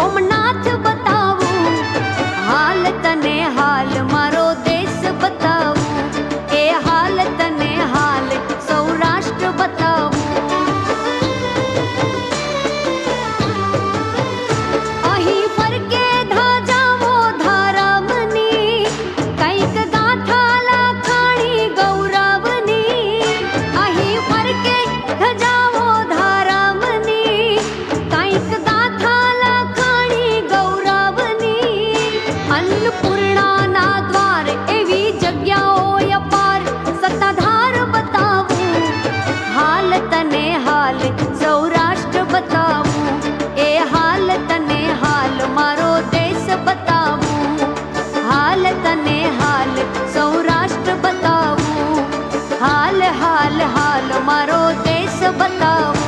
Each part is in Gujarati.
સોમનાથ બતાવું, હાલ તને હાલ મારો દેશ બતાવું, એ હાલ તને હાલ સૌરાષ્ટ્ર બતાવું. અહીં ફરકે ધજાવો ધારામની, કંઈક ગાથા લખાણી ગૌરવની. અહીં ફરકે ધજાવો ધારામની, કંઈક ગાથા લખાણી ગૌરવની. અન્નપૂર્ણાના દ્વાર એવી જગ્યાઓ અપાર, સત્તાધાર બતાવું, હાલ તને હાલ સૌરાષ્ટ્ર બતાવું, એ હાલ તને હાલ મારો દેશ બતાવું, હાલ તને હાલ સૌરાષ્ટ્ર બતાવું, હાલ હાલ હાલ મારો દેશ બતાવું.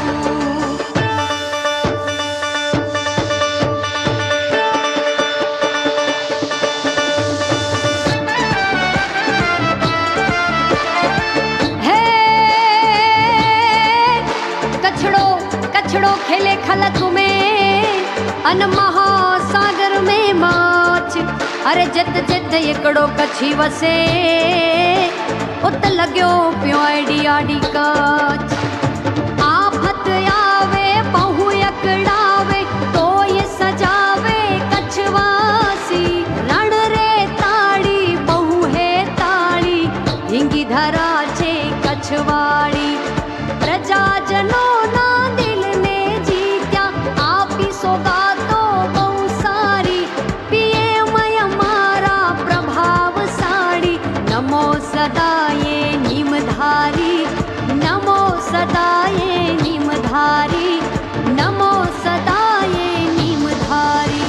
હે कछड़ो कछड़ो खेले खलक में, अन महासागर में माछ. अरे जित जित एकड़ो कछी वसे, उत लग्यो प्यो आडी आडी कछ. आफत आवे बहु एकड़ावे, तो ये सजावे कछवासी. रण रे ताड़ी बहु है ताड़ी, हींगी धरा छे कछवाड़ी. प्रजाजनों ना दिल ने जीत्या, आपी सौगातो बहु सारी. पीएमय मारा प्रभावशाળી, नमो सदाये निमधारी, नमो सदाये निमधारी, नमो सदाये निमधारी.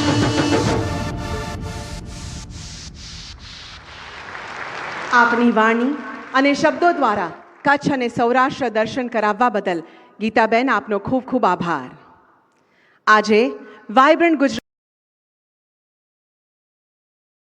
આપની વાણી અને શબ્દો દ્વારા કચ્છ અને સૌરાષ્ટ્ર દર્શન કરાવવા બદલ ગીતાબેન આપનો ખૂબ ખૂબ આભાર. આજે વાઇબ્રન્ટ ગુજરાત